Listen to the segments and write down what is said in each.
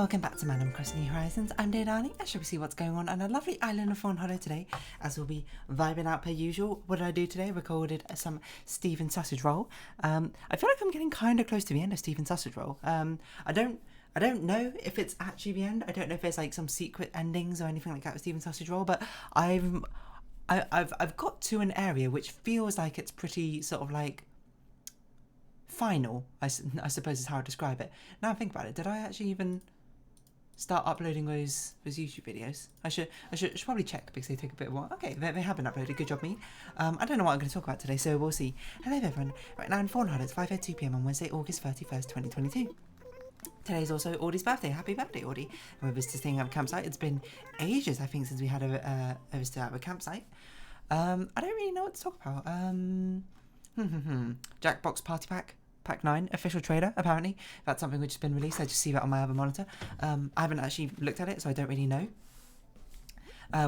Welcome back to Man Across New Horizons. I'm Dear Darling, and shall we see what's going on a lovely island of Fawnhollow today, as we'll be vibing out per usual. What did I do today? Recorded some Stephen Sausage Roll. I feel like I'm getting kind of close to the end of Stephen Sausage Roll. I don't know if it's actually the end. I don't know if there's like some secret endings or anything like that with Stephen Sausage Roll, but I've got to an area which feels like it's pretty sort of like final, I suppose is how I describe it. Now I think about it, did I actually even start uploading those YouTube videos? I should probably check because they take a bit of a while. Okay, they have been uploaded. Good job, me. I don't know what I'm going to talk about today, so we'll see. Hello everyone. Right now in Fawnhallow, it's 5:02 PM on Wednesday, August 31st, 2022. Today's also Audie's birthday. Happy birthday, Audie. And we're visiting our campsite. It's been ages, I think, since we had a visit at a campsite. I don't really know what to talk about. Jackbox Party Pack 9, official trailer, apparently. That's something which has been released. I just see that on my other monitor. I haven't actually looked at it, so I don't really know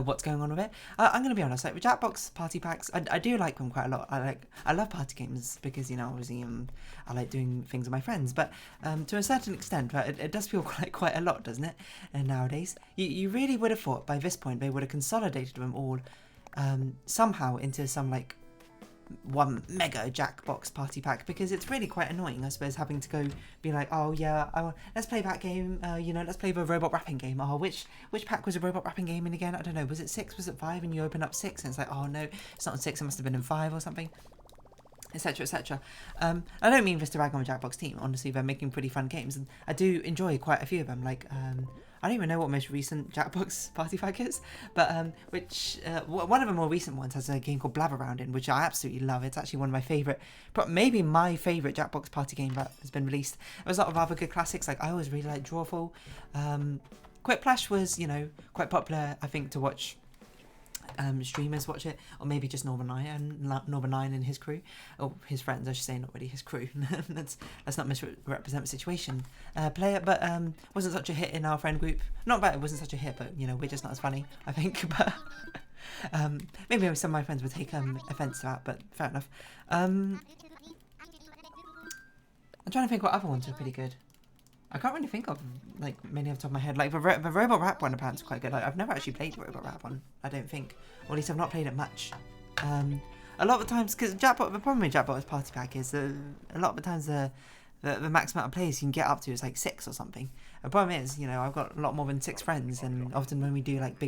what's going on with it. I'm going to be honest, like with Jackbox Party Packs, I do like them quite a lot. I love party games because, you know, obviously I like doing things with my friends, but to a certain extent, right, it does feel quite a lot, doesn't it? And nowadays, you really would have thought by this point they would have consolidated them all somehow into some like one mega Jackbox Party Pack, because it's really quite annoying, I suppose, having to go be like, oh yeah, let's play that game, you know, let's play the robot wrapping game. Oh, which pack was a robot wrapping game in again? I don't know, was it 6, was it 5? And you open up 6 and it's like, oh no, it's not in 6, it must have been in 5 or something, etc, etc. I don't mean this to rag on the Jackbox team, honestly, they're making pretty fun games and I do enjoy quite a few of them. Like I don't even know what most recent Jackbox Party Pack is, but one of the more recent ones has a game called Blabber Round in, which I absolutely love. It's actually one of my favourite, maybe my favourite Jackbox Party game that has been released. There's a lot of other good classics, like I always really like Drawful. Quiplash was, you know, quite popular, I think, to watch streamers watch it, or maybe just Northern Nine and his crew, or his friends, I should say, not really his crew. let's not misrepresent the situation. Play it, but wasn't such a hit in our friend group. Not that it wasn't such a hit, but you know, we're just not as funny, I think. But maybe some of my friends would take offence to that, but fair enough. I'm trying to think what other ones are pretty good. I can't really think of like many off the top of my head. Like the Robot Rap one apparently is quite good. I've never actually played the Robot Rap one, I don't think. Or at least I've not played it much. A lot of the times, because the problem with Jackbox Party Pack is a lot of the times the max amount of players you can get up to is like 6 or something. The problem is, you know, I've got a lot more than 6 friends, and often when we do like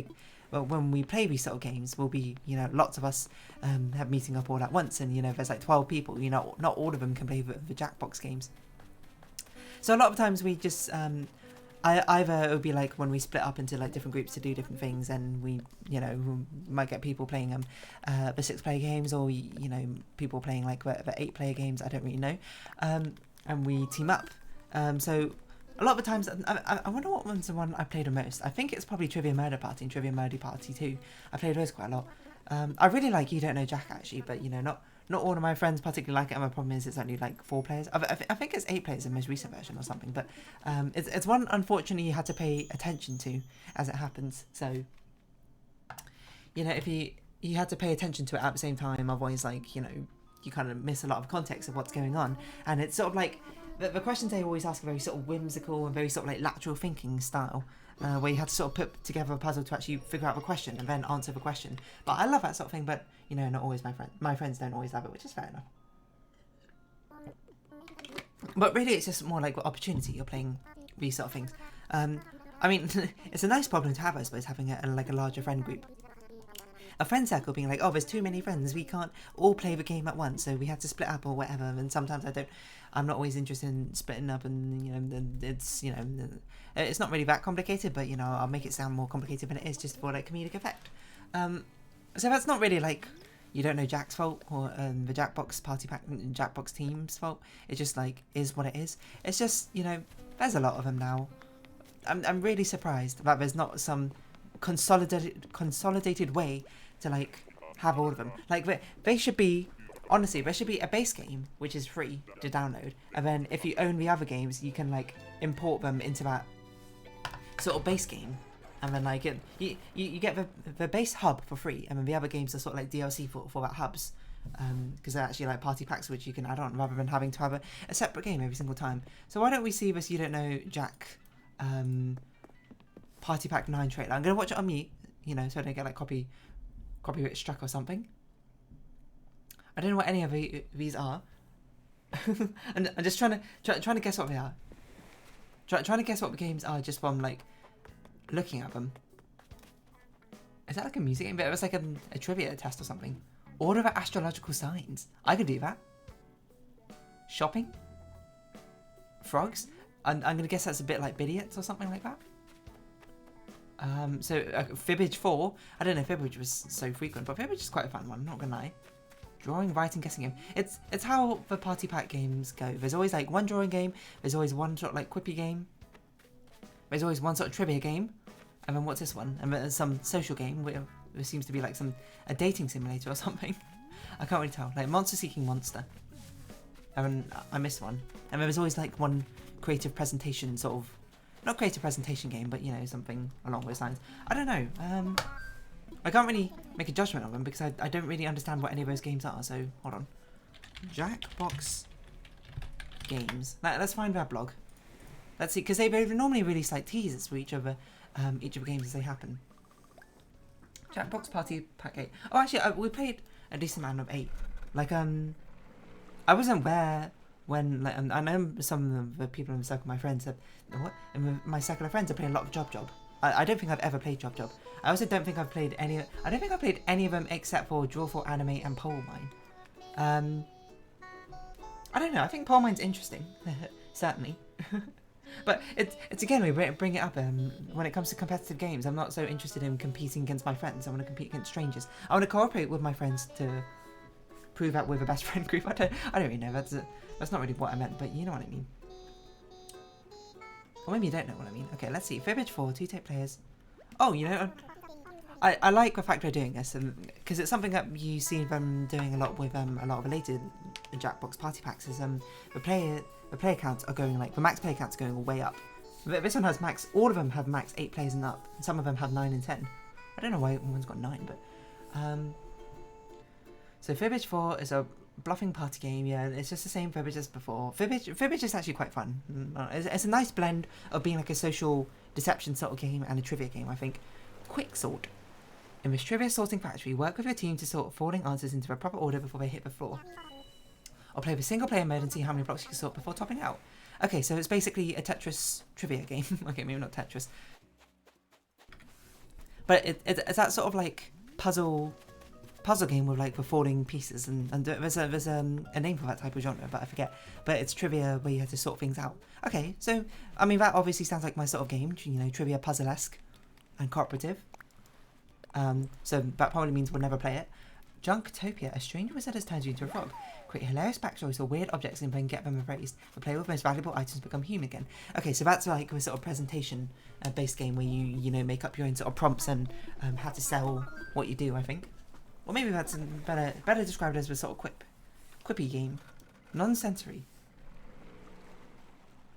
when we play these sort of games, we'll be, you know, lots of us have meeting up all at once, and you know, there's like 12 people. You know, not all of them can play the Jackbox games. So a lot of times we just, either it would be like when we split up into like different groups to do different things, and we, you know, we might get people playing the 6-player games, or, you know, people playing like the 8-player games, I don't really know, and we team up. So a lot of the times, I wonder what one's the one I played the most. I think it's probably Trivia Murder Party and Trivia Murder Party 2. I played those quite a lot. I really like You Don't Know Jack, actually, but, you know, not all of my friends particularly like it, and my problem is it's only like 4 players. I think it's 8 players in the most recent version or something, but it's one, unfortunately, you had to pay attention to as it happens. So, you know, if you had to pay attention to it at the same time, otherwise, like, you know, you kind of miss a lot of context of what's going on. And it's sort of like, the questions they always ask are very sort of whimsical and very sort of like lateral thinking style. Where you had to sort of put together a puzzle to actually figure out the question and then answer the question. But I love that sort of thing, but, you know, not always my friends don't always love it, which is fair enough. But really, it's just more like what opportunity you're playing these sort of things. I mean, it's a nice problem to have, I suppose, having a larger friend group. A friend circle being like, oh, there's too many friends, we can't all play the game at once, so we had to split up or whatever. And sometimes I'm not always interested in splitting up, and, you know, it's, you know, it's not really that complicated, but, you know, I'll make it sound more complicated than it is just for like comedic effect. So that's not really like You Don't Know Jack's fault, or the Jackbox Party Pack Jackbox team's fault. It just like is what it is. It's just, you know, there's a lot of them now. I'm really surprised that there's not some consolidated way to like have all of them. Like they should be, honestly, there should be a base game which is free to download, and then if you own the other games, you can like import them into that sort of base game, and then like you get the base hub for free, and then the other games are sort of like DLC for that hubs, because they're actually like party packs which you can add on rather than having to have a separate game every single time. So why don't we see this You Don't Know Jack Party Pack 9 trailer. I'm going to watch it on mute, you know, so I don't get like copyright struck or something. I don't know what any of these are. And I'm just trying to guess what they are. Trying to guess what the games are just from like looking at them. Is that like a music game? But it was like a trivia test or something. Order of astrological signs. I could do that. Shopping. Frogs. I'm gonna guess that's a bit like Bidiots or something like that. So Fibbage 4. I don't know if Fibbage was so frequent, but Fibbage is quite a fun one. Not gonna lie. Drawing, writing, guessing game. It's how the party pack games go. There's always like one drawing game. There's always one sort of like quippy game. There's always one sort of trivia game. And then what's this one? And then there's some social game where there seems to be like a dating simulator or something. I can't really tell. Like Monster Seeking Monster. And I missed one. And there was always like one creative presentation sort of, not creative presentation game, but you know, something along those lines. I don't know. I can't really make a judgment on them because I don't really understand what any of those games are. So hold on. Jackbox games. Let's find their blog. Let's see, because they normally release like teasers for each of the games as they happen. Jackbox Party Pack 8. Oh, actually, we played a decent amount of 8. Like I wasn't there when like I know some of the people in the circle, my friends said, what? And my circle of friends are playing a lot of Job. I don't think I've ever played Job. I also don't think I've played any. I don't think I've played any of them except for Draw for Anime and Pole Mine. I don't know. I think Pole Mine's interesting, certainly. But it's again, we bring it up. When it comes to competitive games, I'm not so interested in competing against my friends. I want to compete against strangers. I want to cooperate with my friends to prove that we're the best friend group. I don't really know. That's not really what I meant, but you know what I mean. Or maybe you don't know what I mean. Okay, let's see. Fibbage 4, 2 tape players. Oh, you know, I like the fact they're doing this, because it's something that you see them doing a lot with a lot of related Jackbox party packs. Is the player counts are going like the max player counts are going way up. This one has max. All of them have max 8 players and up. And some of them have 9 and 10. I don't know why one's got 9, but so Fibbage 4 is a bluffing party game. Yeah, it's just the same Fibbage as before. Fibbage is actually quite fun. It's a nice blend of being like a social deception sort of game and a trivia game, I think. Quick sort. In this trivia sorting factory, work with your team to sort falling answers into the proper order before they hit the floor. Or play with single player mode and see how many blocks you can sort before topping out. Okay, so it's basically a Tetris trivia game. Okay, maybe not Tetris. But it's that sort of like puzzle game with like the falling pieces, and there's a name for that type of genre, but I forget. But it's trivia where you have to sort things out. Okay, so I mean that obviously sounds like my sort of game, you know, trivia puzzle-esque and cooperative. So that probably means we'll never play it. Junktopia, a stranger wizard has turned you into a frog. Create hilarious backstories or weird objects and then get them erased. The player with most valuable items become human again. Okay, so that's like a sort of presentation based game where you know make up your own sort of prompts and have to sell what you do, I think. Or maybe that's better described as a sort of quippy game. Non-sensory.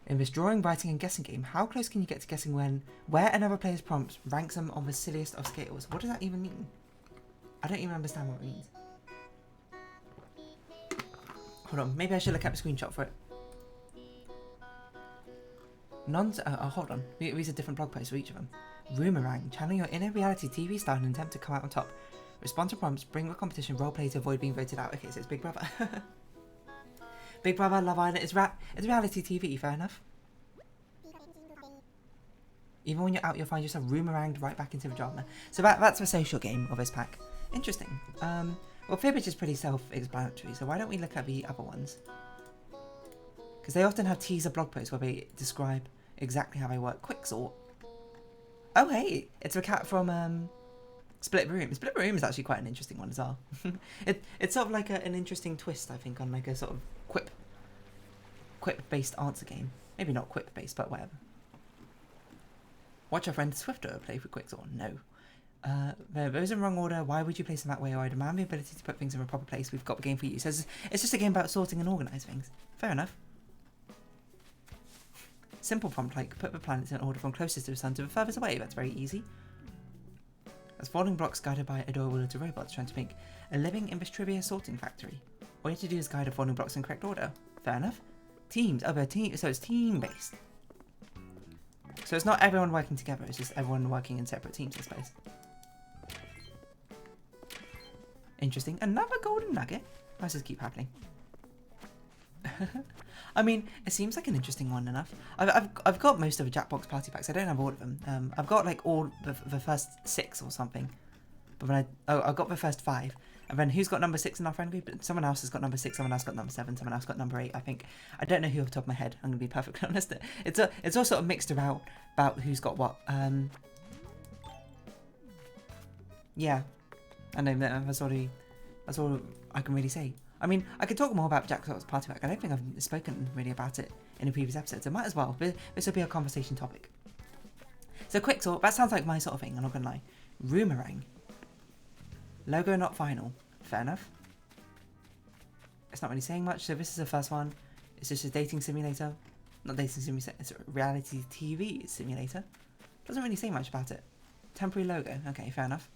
In this drawing, writing and guessing game, how close can you get to guessing where another player's prompts ranks them on the silliest of scales? What does that even mean? I don't even understand what it means. Hold on, maybe I should look at the screenshot for it. Hold on. These are different blog posts for each of them. Boomerang, channel your inner reality TV star and attempt to come out on top. Respond to prompts, bring the competition, roleplay to avoid being voted out. Okay, so it's Big Brother. Big Brother, Love Island, it's reality TV, fair enough. Even when you're out, you'll find yourself boomeranged right back into the drama. So that's the social game of this pack. Interesting. Well, Fibbage is pretty self-explanatory, so why don't we look at the other ones? Because they often have teaser blog posts where they describe exactly how they work. Quicksort. Oh, hey, it's a cat from Split Room. Split Room is actually quite an interesting one as well. It's sort of like an interesting twist, I think, on like a sort of quip-based answer game. Maybe not quip-based, but whatever. Watch our friend Swifter play for Quicksort. No. Those in wrong order. Why would you place them that way? Or I demand the ability to put things in a proper place. We've got the game for you. So it's just a game about sorting and organising things. Fair enough. Simple prompt like put the planets in order from closest to the sun to the furthest away. That's very easy. As falling blocks guided by adorable little robots trying to make a living in this trivia sorting factory. All you have to do is guide the falling blocks in correct order. Fair enough. Teams. Oh, they're team. So it's team based. So it's not everyone working together, it's just everyone working in separate teams, I suppose. Interesting. Another golden nugget? Why does this keep happening? I mean, it seems like an interesting one enough. I've got most of the Jackbox party packs. I don't have all of them. I've got like all the first 6 or something. But when I've got the first 5. And then who's got number 6 in our friend group? Someone else has got number 6. Someone else got number 7. Someone else got number 8. I think. I don't know who off the top of my head. I'm gonna be perfectly honest. It's all sort of mixed about who's got what. Yeah. I know that's all I can really say. I mean, I could talk more about Jackbox Party Pack. I don't think I've spoken really about it in the previous episodes. I might as well. This will be a conversation topic. So quick talk. That sounds like my sort of thing. I'm not gonna lie. Roomerang. Logo not final. Fair enough. It's not really saying much. So this is the first one. It's just a dating simulator. Not dating simulator. It's a reality TV simulator. Doesn't really say much about it. Temporary logo. Okay, fair enough.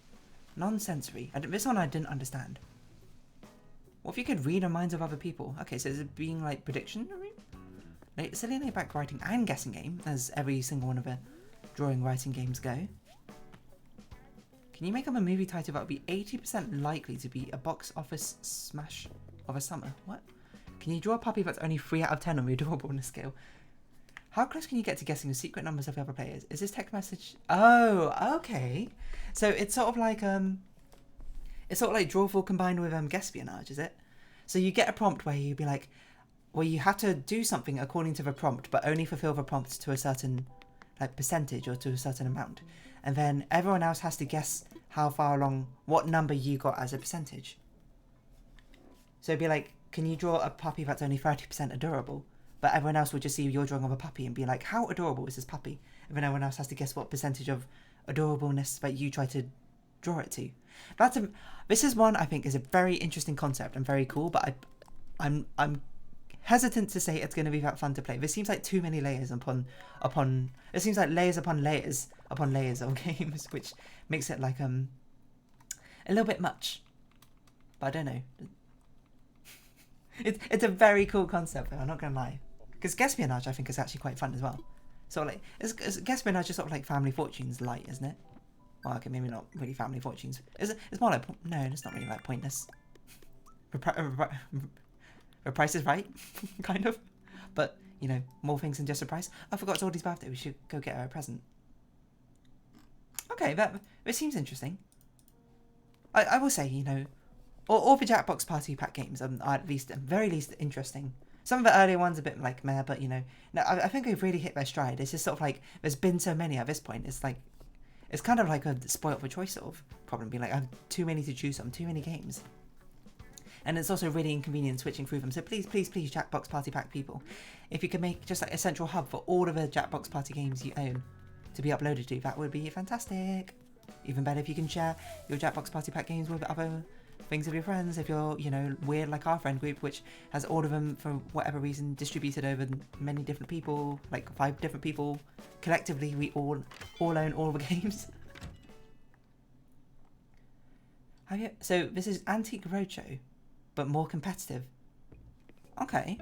Non-sensory. This one I didn't understand. What if you could read the minds of other people? Okay, so is it being like prediction? It's a laid back writing and guessing game, as every single one of the drawing writing games go. Can you make up a movie title that would be 80% likely to be a box office smash of a summer? What? Can you draw a puppy that's only 3 out of 10 on the adorableness scale? How close can you get to guessing the secret numbers of the other players? Is this text message? Oh, okay. So it's sort of like Drawful combined with Guespionage, is it? So you get a prompt where you'd be like, well, you have to do something according to the prompt, but only fulfill the prompt to a certain like percentage or to a certain amount, and then everyone else has to guess how far along, what number you got as a percentage. So it'd be like, can you draw a puppy that's only 30% adorable? But everyone else will just see your drawing of a puppy and be like, how adorable is this puppy? And then everyone else has to guess what percentage of adorableness that you try to draw it to. This is one I think is a very interesting concept and very cool, but I'm hesitant to say it's going to be that fun to play. This seems like too many layers upon it seems like layers upon layers of games, which makes it like a little bit much. But I don't know. It's a very cool concept though, I'm not going to lie. Because Guespionage I think is actually quite fun as well. So like, Guespionage is sort of like Family Fortunes light, isn't it? Well, okay, maybe not really Family Fortunes. It's more like, no, it's not really like Pointless. The Price is Right, kind of. But, you know, more things than just a price. I forgot it's Audie's birthday, we should go get her a present. Okay, it seems interesting. I will say, you know, all the Jackbox Party Pack games are at very least interesting. Some of the earlier ones a bit like meh, but you know, no, I think they've really hit their stride. It's just sort of like, there's been so many at this point, it's like, it's kind of like a spoiled for choice sort of problem, being like, I have too many to choose from, too many games. And it's also really inconvenient switching through them. So please, Jackbox Party Pack people, if you could make just like a central hub for all of the Jackbox Party games you own to be uploaded to, that would be fantastic. Even better if you can share your Jackbox Party Pack games with other things of your friends. If you're, you know, weird like our friend group, which has all of them for whatever reason distributed over many different people, like 5 different people. Collectively, we all own all the games. So this is Antique Roadshow, but more competitive. Okay,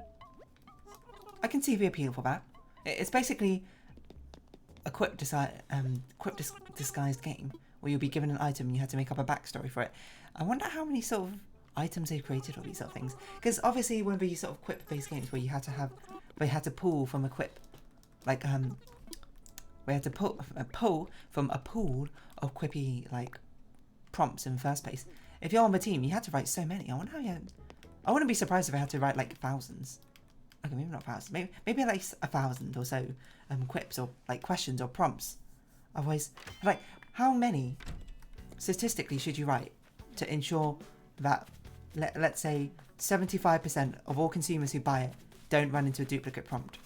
I can see the appeal for that. It's basically a quick disguised game where you'll be given an item and you have to make up a backstory for it. I wonder how many sort of items they've created, all these sort of things. Because obviously one of these sort of quip-based games where you had to pull from a quip, like we had to pull from a pool of quippy like prompts in the first place. If you're on the team, you had to write so many. I wonder how I wouldn't be surprised if I had to write like thousands. Okay, maybe not thousands. Maybe like 1,000 or so quips or like questions or prompts. Otherwise, like, how many statistically should you write to ensure that, let's say, 75% of all consumers who buy it don't run into a duplicate prompt?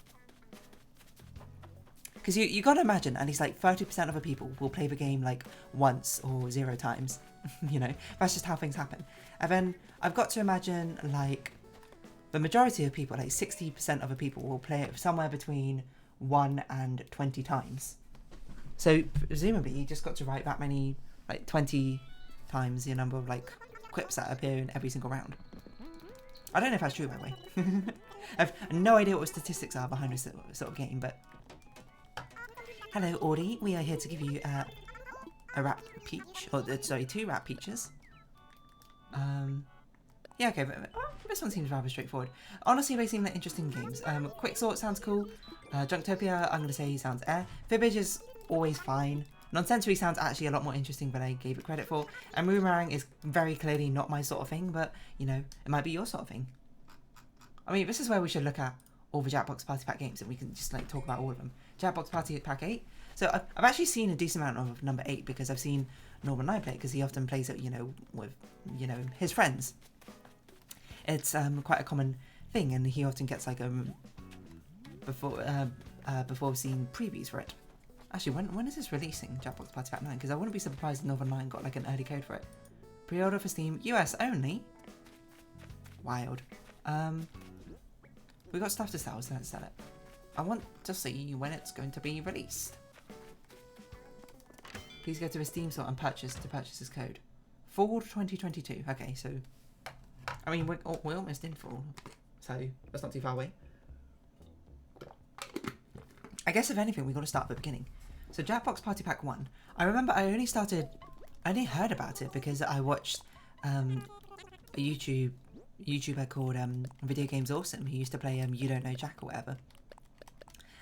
Because you got to imagine at least like 30% of the people will play the game like once or 0 times. You know, that's just how things happen. And then I've got to imagine like the majority of people, like 60% of the people, will play it somewhere between 1 and 20 times. So presumably you just got to write that many, like 20 times the number of like quips that appear in every single round. I don't know if that's true, by the way. I've no idea what the statistics are behind this sort of game, but Hello, Audie. We are here to give you a rat peach, or sorry, 2 rat peaches. Yeah, okay, but this one seems rather straightforward. Honestly, they seem like interesting games. Quick Sort sounds cool. Junktopia, I'm gonna say sounds Fibbage is always fine. Nonsensory sounds actually a lot more interesting than I gave it credit for. And Boomerang is very clearly not my sort of thing, but, you know, it might be your sort of thing. I mean, this is where we should look at all the Jackbox Party Pack games and we can just, like, talk about all of them. Jackbox Party Pack 8. So, I've actually seen a decent amount of number 8 because I've seen Norman and I play it because he often plays it, you know, with, you know, his friends. It's quite a common thing and he often gets, like, before we've seen previews for it. Actually, when is this releasing, Jackbox Party Pack 9? Because I wouldn't be surprised if Northern 9 got like an early code for it. Pre-order for Steam, US only. Wild. We got stuff to sell, so let's sell it. I want to see when it's going to be released. Please go to the Steam store and purchase this code. Fall 2022. Okay, so I mean we're almost in fall, so that's not too far away. I guess if anything, we got to start at the beginning. So Jackbox Party Pack 1. I remember I only heard about it because I watched a YouTuber called Video Games Awesome who used to play You Don't Know Jack or whatever.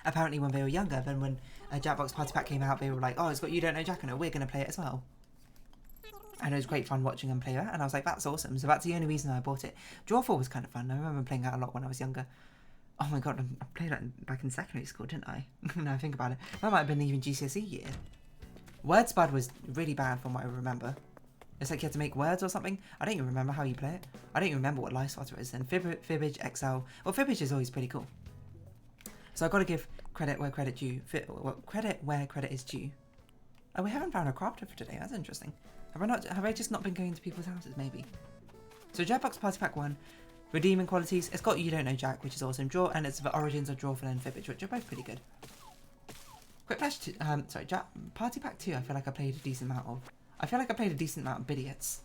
Apparently when they were younger, then when Jackbox Party Pack came out, they were like, oh, it's got You Don't Know Jack on it, we're going to play it as well. And it was great fun watching them play that, and I was like, that's awesome. So that's the only reason I bought it. Drawfall was kind of fun. I remember playing that a lot when I was younger. Oh my god, I played that back in secondary school, didn't I? Now I think about it. That might have been even GCSE year. Word Spud was really bad from what I remember. It's like you had to make words or something. I don't even remember how you play it. I don't even remember what Life Spotter is. And Fibbage, XL. Well, Fibbage is always pretty cool. So I've got to give credit where credit due. Credit where credit is due. Oh, we haven't found a crafter for today. That's interesting. Have I just not been going to people's houses, maybe? So Jackbox Party Pack 1. Redeeming qualities, it's got You Don't Know Jack, which is awesome. Draw, and it's the origins of Drawful and Fibbage, which are both pretty good. Quick Flash 2, Party Pack 2, I feel like I played a decent amount of. I feel like I played a decent amount of Bidiots.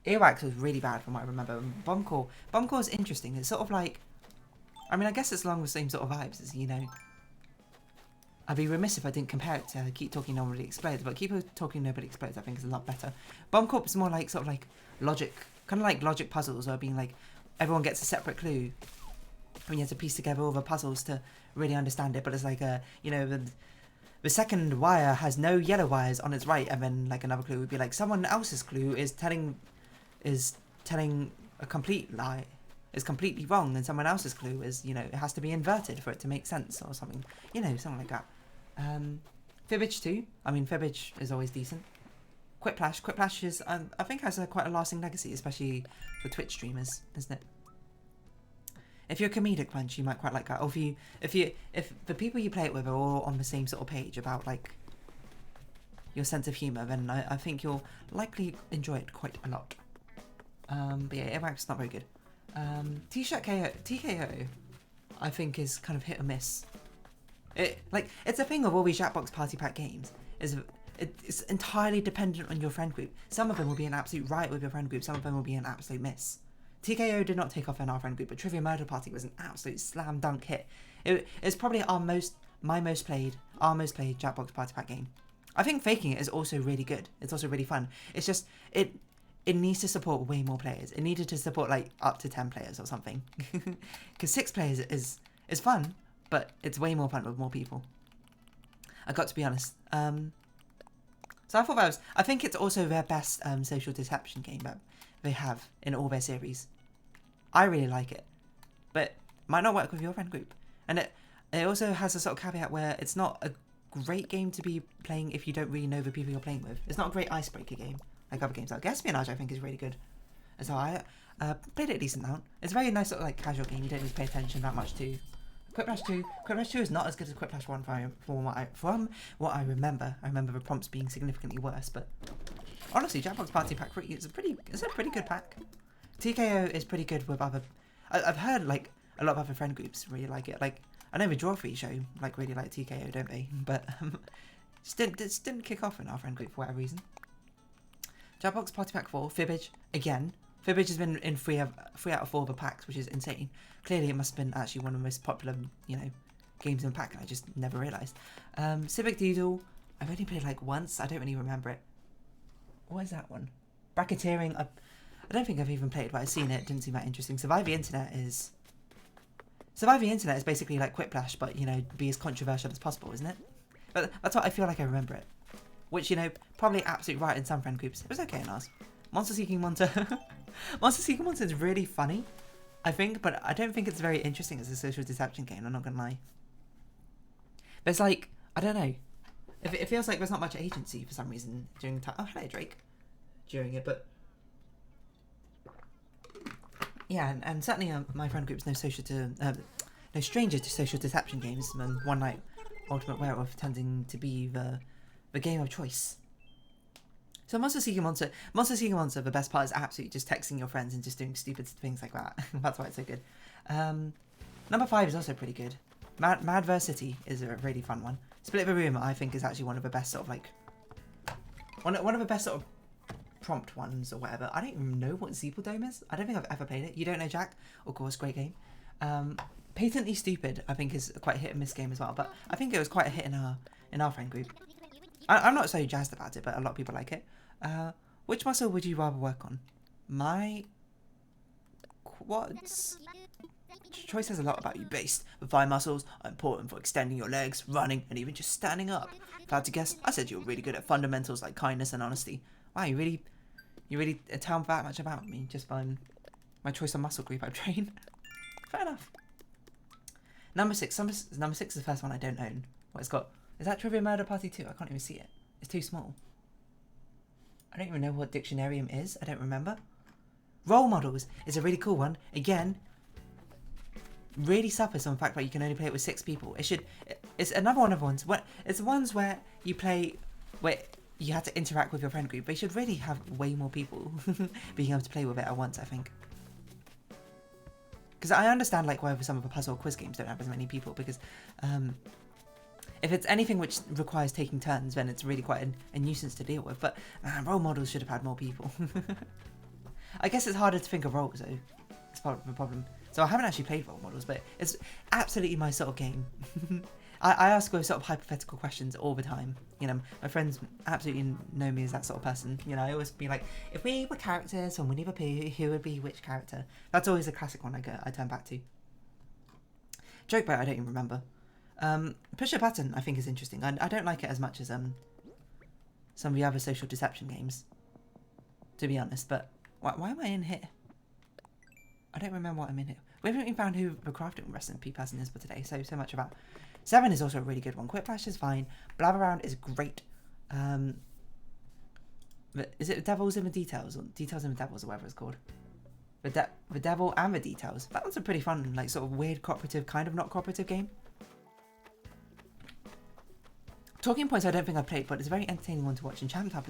Earwax was really bad from what I remember. Bombcore is interesting. It's sort of like, I mean, I guess it's along the same sort of vibes as, you know. I'd be remiss if I didn't compare it to Keep Talking Nobody Explodes, but Keep Talking Nobody Explodes I think is a lot better. Bombcorp is more like, sort of like logic, kind of like logic puzzles, or being like, everyone gets a separate clue and you have to piece together all the puzzles to really understand it, but it's like you know, the second wire has no yellow wires on its right, and then like another clue would be like someone else's clue is telling a complete lie, is completely wrong, and someone else's clue is, you know, it has to be inverted for it to make sense or something, you know, something like that. Fibbage 2, I mean Fibbage is always decent. Quiplash is, I think, has quite a lasting legacy, especially for Twitch streamers, isn't it? If you're a comedic bunch, you might quite like that. Or if the people you play it with are all on the same sort of page about like your sense of humour, then I think you'll likely enjoy it quite a lot. But yeah, Earwax not very good. T-shirt TKO, I think is kind of hit or miss. It's a thing of all these Jackbox Party Pack games is. It's entirely dependent on your friend group. Some of them will be an absolute riot with your friend group. Some of them will be an absolute miss. TKO did not take off in our friend group, but Trivia Murder Party was an absolute slam dunk hit. It's probably our most played Jackbox Party Pack game. I think Faking It is also really good. It's also really fun. It's just it needs to support way more players. It needed to support like up to 10 players or something. Because 6 players is fun, but it's way more fun with more people. I got to be honest. So I thought I think it's also their best social deception game that they have in all their series. I really like it, but might not work with your friend group. And it also has a sort of caveat where it's not a great game to be playing if you don't really know the people you're playing with. It's not a great icebreaker game like other games. Like Espionage, I think, is really good. And so I played it a decent amount. It's a very nice sort of like casual game. You don't need to pay attention that much to. Quiplash 2 is not as good as Quiplash 1 from what I remember. I remember the prompts being significantly worse, but honestly, Jackbox Party Pack 3 is a pretty good pack. TKO is pretty good with other. I've heard like a lot of other friend groups really like it. Like I know the Draw Free show like really like TKO, don't they? But just didn't kick off in our friend group for whatever reason. Jackbox Party Pack 4, Fibbage again. Fibbage has been in 3 out of 4 of the packs, which is insane. Clearly, it must have been actually one of the most popular, you know, games in the pack and I just never realised. Civic Doodle, I've only played like once. I don't really remember it. What is that one? Bracketeering, I don't think I've even played, but I've seen it. Didn't seem that interesting. Survive the Internet is basically like Quiplash, but, you know, be as controversial as possible, isn't it? But that's what I feel like I remember it. Which, you know, probably absolutely right in some friend groups. It was okay in ours. Monster Seeking Monster. Monster Seeking Monster is really funny, I think, but I don't think it's very interesting as a social deception game, I'm not gonna lie. There's like, I don't know. It feels like there's not much agency for some reason during time. Oh, hello, Drake. During it, but yeah, and certainly my friend group's no stranger to social deception games. And One Night Ultimate Werewolf tending to be the game of choice. So Monster Seeking Monster, the best part is absolutely just texting your friends and just doing stupid things like that. That's why it's so good. Number 5 is also pretty good. Madversity is a really fun one. Split the Room, I think, is actually one of the best sort of like one of the best sort of prompt ones or whatever. I don't even know what Zeepeldome is. I don't think I've ever played it. You Don't Know Jack? Of course, great game. Patently Stupid, I think, is quite a hit and miss game as well. But I think it was quite a hit in our friend group. I'm not so jazzed about it, but a lot of people like it. Which muscle would you rather work on? My quads. Choice says a lot about you. Based, the thigh muscles are important for extending your legs, running, and even just standing up. If I had to guess, I said you were really good at fundamentals like kindness and honesty. Wow, you really tell that much about me just by my choice of muscle group I've trained. Fair enough. Number 6 is the first one I don't own. What it's got? Is that Trivia Murder Party 2? I can't even see it. It's too small. I don't even know what Dictionarium is. I don't remember. Role Models is a really cool one. Again, really suffers on the fact that you can only play it with 6 people. It's another one of the ones. It's the ones where you play, where you have to interact with your friend group. They should really have way more people being able to play with it at once, I think. Because I understand like why some of the puzzle quiz games don't have as many people, because if it's anything which requires taking turns, then it's really quite a nuisance to deal with. But Role Models should have had more people. I guess it's harder to think of roles though. It's part of the problem. So I haven't actually played Role Models, but it's absolutely my sort of game. I ask those sort of hypothetical questions all the time. You know, my friends absolutely know me as that sort of person. You know, I always be like, if we were characters from Winnie the Pooh, who would be which character? That's always a classic one I turn back to. Joke Boat, I don't even remember. Push a Button, I think, is interesting. I don't like it as much as some of the other social deception games, to be honest. But why am I in here? I don't remember what I'm in here. We haven't even found who the crafting recipe person is for today, so much about. 7 is also a really good one. Quiplash is fine. Blab Around is great. Is it Devils in the Details? Or Details in the Devils, or whatever it's called? The Devil and the Details. That one's a pretty fun, like, sort of weird cooperative, kind of not cooperative game. Talking Points I don't think I've played, but it's a very entertaining one to watch. And Champed Up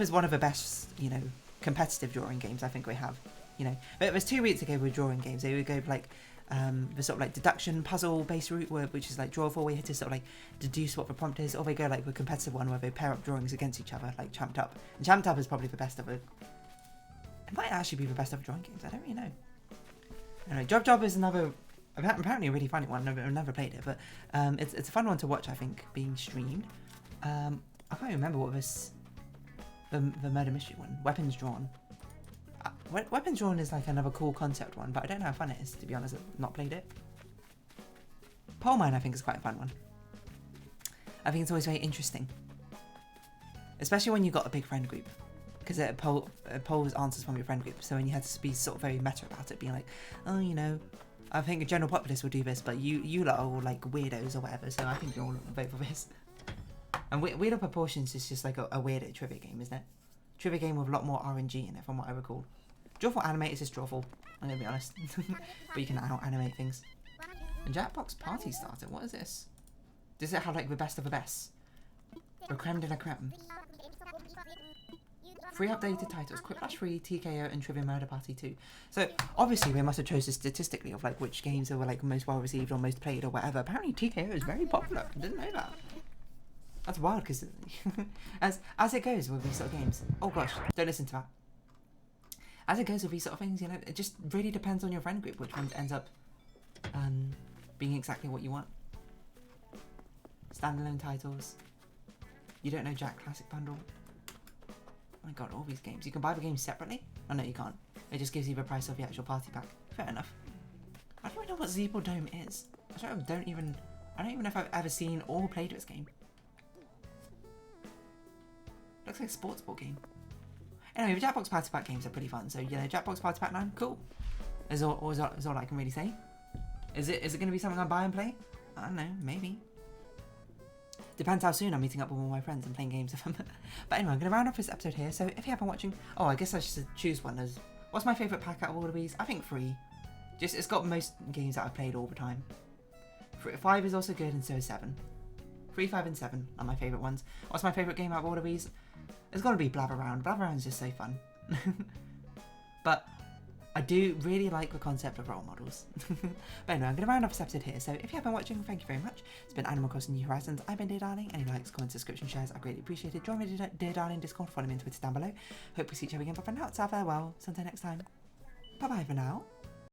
is one of the best, you know, competitive drawing games I think we have. You know, but it was 2 weeks ago with drawing games. They would go like the sort of like deduction puzzle based route, which is like draw 4, where you have to sort of like deduce what the prompt is, or they go like the competitive one where they pair up drawings against each other, like Champed Up. And Champed Up is probably the best of it. It might actually be the best of drawing games. I don't really know. Anyway, Job is another apparently a really funny one. I've never played it, but it's a fun one to watch. I think being streamed. I can't remember what the murder mystery one. Weapons Drawn. Weapons Drawn is like another cool concept one, but I don't know how fun it is, to be honest. I've not played it. Pole Mine, I think, is quite a fun one. I think it's always very interesting, especially when you've got a big friend group, because it polls answers from your friend group. So when you had to be sort of very meta about it, being like, oh, you know, I think a general populace will do this, but you lot are all like weirdos or whatever. So I think you'll all vote for this. And Weird of Proportions is just like a weirdo trivia game, isn't it? Trivia game with a lot more RNG in it, from what I recall. Drawful Animate is just drawful, I'm gonna be honest. But you can out-animate things. And Jackbox Party Starter, what is this? Does it have like the best of the best? The creme de la creme. 3 updated titles, Quiplash 3, TKO, and Trivia Murder Party 2. So, obviously, they must have chosen statistically of like which games that were like most well received or most played or whatever. Apparently, TKO is very popular. I didn't know that. That's wild, because as it goes with these sort of games. Oh gosh, don't listen to that. As it goes with these sort of things, you know, it just really depends on your friend group which one ends up being exactly what you want. Standalone titles. You don't know Jack Classic Bundle. Oh my god, all these games. You can buy the games separately? Oh no, you can't. It just gives you the price of the actual party pack. Fair enough. I don't even know what Zeeble Dome is. I don't even know if I've ever seen or played this game. Looks like a sports ball game. Anyway, the Jackbox Party Pack games are pretty fun. So, you know, Jackbox Party Pack 9, cool. Is all I can really say. Is it going to be something I buy and play? I don't know, maybe. Depends how soon I'm meeting up with all my friends and playing games with them. But anyway, I'm going to round off this episode here. So, if you have been watching... Oh, I guess I should choose one. What's my favourite pack out of all of these? I think 3. Just, it's got most games that I've played all the time. 5 is also good, and so is 7. 3, 5, and 7 are my favourite ones. What's my favourite game out of all of these? It's got to be Blatherround. Blatherround's just so fun. But I do really like the concept of role models. But anyway, I'm going to round off this episode here. So if you have been watching, thank you very much. It's been Animal Crossing New Horizons. I've been Dear Darling. Any likes, comments, subscription, shares, I greatly appreciate it. Join me in Dear Darling Discord. Follow me on Twitter down below. Hope we see each other again. But for now, it's our farewell. So until next time. Bye-bye for now.